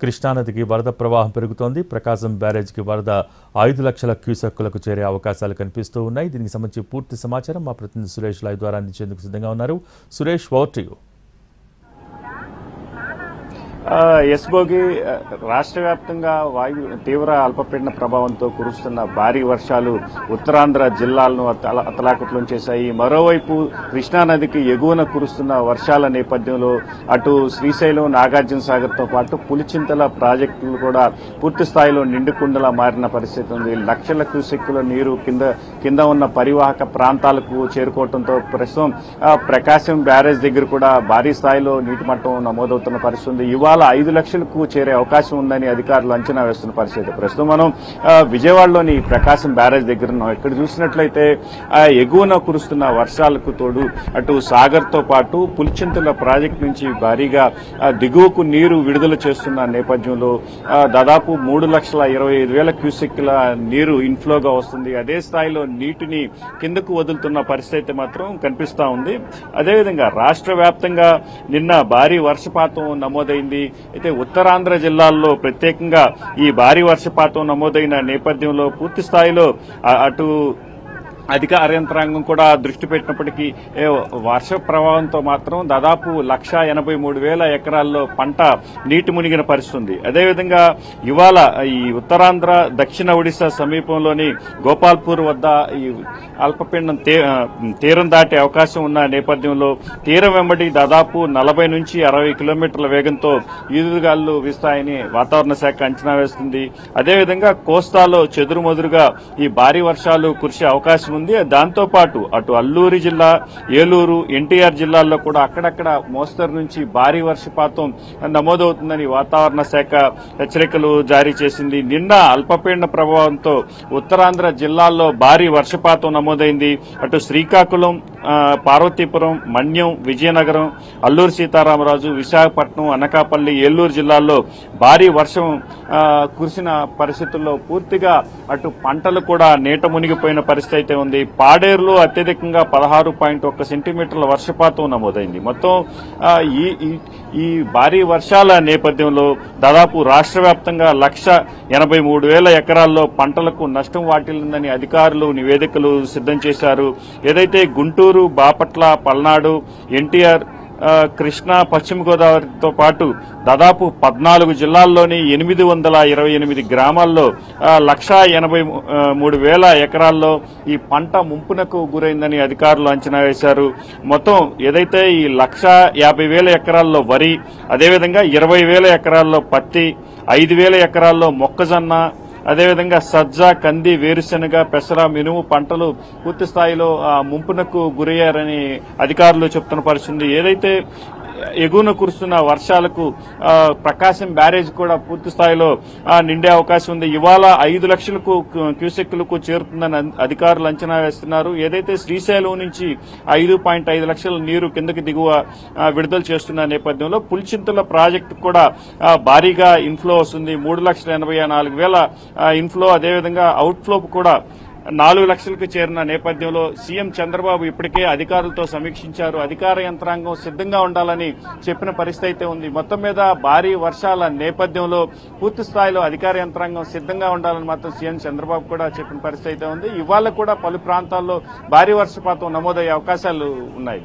కృష్ణానదికి వరద ప్రవాహం పెరుగుతోంది. ప్రకాశం బ్యారేజ్కి వరద 5 లక్షల క్యూసెక్కులకు చేరే అవకాశాలు కనిపిస్తూ ఉన్నాయి. దీనికి సంబంధించి పూర్తి సమాచారం మా ప్రతినిధి సురేష్ లైవ్ ద్వారా అందించేందుకు సిద్ధంగా ఉన్నారు. Suresh, over to you. Yes Bhogi, రాష్ట్ర వ్యాప్తంగా తీవ్ర అల్పపీడన ప్రభావంతో కురుస్తున్న భారీ వర్షాలు ఉత్తరాంధ్ర జిల్లాలను అతలాకుతలం చేశాయి. మరోవైపు కృష్ణానదికి ఎగువన కురుస్తున్న వర్షాల నేపథ్యంలో అటు శ్రీశైలం, నాగార్జున సాగర్తో పాటు పులిచింతల ప్రాజెక్టులు కూడా పూర్తి స్థాయిలో నిండుకుండలా మారిన పరిస్థితి ఉంది. లక్షల క్యూసెక్కుల నీరు కింద ఉన్న పరివాహక ప్రాంతాలకు చేరుకోవడంతో ప్రస్తుతం ప్రకాశం బ్యారేజ్ దగ్గర కూడా భారీ స్థాయిలో నీటి మట్టం నమోదవుతున్న పరిస్థితి ఉంది. ఇవాళ 5 లక్షలకు చేరే అవకాశం ఉందని అధికారులు అంచనా వేస్తున్న పరిస్థితి. ప్రస్తుతం మనం విజయవాడలోని ప్రకాశం బ్యారేజ్ దగ్గర ఉన్నాం. ఇక్కడ చూసినట్లయితే ఎగువన కురుస్తున్న వర్షాలకు తోడు అటు సాగర్ తో పాటు పులిచింతల ప్రాజెక్టు నుంచి భారీగా దిగువకు నీరు విడుదల చేస్తున్న నేపథ్యంలో దాదాపు 3,25,000 క్యూసెక్ల నీరు ఇన్ఫ్లోగా వస్తుంది. అదే స్థాయిలో నీటిని కిందకు వదులుతున్న పరిస్థితి మాత్రం కనిపిస్తా ఉంది. అదేవిధంగా రాష్ట్ర వ్యాప్తంగా నిన్న భారీ వర్షపాతం నమోదైంది. అయితే ఉత్తరాంధ్ర జిల్లాల్లో ప్రత్యేకంగా ఈ భారీ వర్షపాతం నమోదైన నేపథ్యంలో పూర్తి స్థాయిలో అటు అధికార యంత్రాంగం కూడా దృష్టి పెట్టినప్పటికీ వర్ష ప్రభావంతో మాత్రం దాదాపు 1,83,000 ఎకరాల్లో పంట నీటి మునిగిన పరిస్థితి. అదేవిధంగా ఇవాళ ఈ ఉత్తరాంధ్ర, దక్షిణ ఒడిశా సమీపంలోని గోపాల్పూర్ వద్ద ఈ అల్పపీడనం తీరం దాటే అవకాశం ఉన్న నేపథ్యంలో తీరం వెంబడి దాదాపు 40 నుంచి 60 కిలోమీటర్ల వేగంతో ఈదురుగాలు వీస్తాయని వాతావరణ శాఖ అంచనా వేస్తుంది. అదేవిధంగా కోస్తాలో చెదురుమదురుగా ఈ భారీ వర్షాలు కురిసే అవకాశం ఉంది. దాంతో పాటు అటు అల్లూరి జిల్లా, ఏలూరు, ఎన్టీఆర్ జిల్లాల్లో కూడా అక్కడక్కడ మోస్తరు నుంచి భారీ వర్షపాతం నమోదవుతుందని వాతావరణ శాఖ హెచ్చరికలు జారీ చేసింది. నిన్న అల్పపీడన ప్రభావంతో ఉత్తరాంధ్ర జిల్లాల్లో భారీ వర్షపాతం నమోదైంది. అటు శ్రీకాకుళం, పార్వతీపురం, మన్యం, విజయనగరం, అల్లూరు సీతారామరాజు, విశాఖపట్నం, అనకాపల్లి, ఏలూరు జిల్లాల్లో భారీ వర్షం కురిసిన పరిస్థితుల్లో పూర్తిగా అటు పంటలు కూడా నీట మునిగిపోయిన పరిస్థితి అయితే ఉంది. పాడేరులో అత్యధికంగా 16.1 సెంటీమీటర్ల వర్షపాతం నమోదైంది. మొత్తం ఈ భారీ వర్షాల నేపథ్యంలో దాదాపు రాష్ట్ర వ్యాప్తంగా 1,83,000 ఎకరాల్లో పంటలకు నష్టం వాటిల్లిందని అధికారులు నివేదికలు సిద్ధం చేశారు. ఏదైతే గుంటూరు, బాపట్ల, పల్నాడు, ఎన్టీఆర్, కృష్ణా, పశ్చిమ గోదావరితో పాటు దాదాపు 14 జిల్లాల్లోని 828 గ్రామాల్లో 1,83,000 ఎకరాల్లో ఈ పంట ముంపునకు గురైందని అధికారులు అంచనా వేశారు. మొత్తం ఏదైతే ఈ 1,50,000 ఎకరాల్లో వరి, అదేవిధంగా 20,000 ఎకరాల్లో పత్తి, 5,000 ఎకరాల్లో మొక్కజొన్న, అదేవిధంగా సజ్జ, కంది, వేరుశెనగ, పెసర, మినుము పంటలు పూర్తి స్థాయిలో ముంపునకు గురయ్యారని అధికారులు చెప్తున్న పరిస్థితి. ఏదైతే ఎగువన కురుస్తున్న వర్షాలకు ప్రకాశం బ్యారేజ్ కూడా పూర్తి స్థాయిలో నిండే అవకాశం ఉంది. ఇవాళ 5 లక్షలకు క్యూసెక్కులకు చేరుతుందని అధికారులు అంచనా వేస్తున్నారు. ఏదైతే శ్రీశైలం నుంచి 5.5 లక్షల నీరు కిందకి దిగువ విడుదల చేస్తున్న నేపథ్యంలో పులిచింతల ప్రాజెక్టు కూడా భారీగా ఇన్ఫ్లో వస్తుంది. 3,84,000 ఇన్ఫ్లో, అదేవిధంగా అవుట్ఫ్లో కూడా 4 లక్షలకు చేరిన నేపథ్యంలో సీఎం చంద్రబాబు ఇప్పటికే అధికారులతో సమీక్షించారు. అధికార యంత్రాంగం సిద్ధంగా ఉండాలని చెప్పిన పరిస్థితి అయితే ఉంది. మొత్తం మీద భారీ వర్షాల నేపథ్యంలో పూర్తి స్థాయిలో అధికార యంత్రాంగం సిద్ధంగా ఉండాలని మాత్రం సీఎం చంద్రబాబు కూడా చెప్పిన పరిస్థితి అయితే ఉంది. ఇవాళ కూడా పలు ప్రాంతాల్లో భారీ వర్షపాతం నమోదయ్యే అవకాశాలు ఉన్నాయి.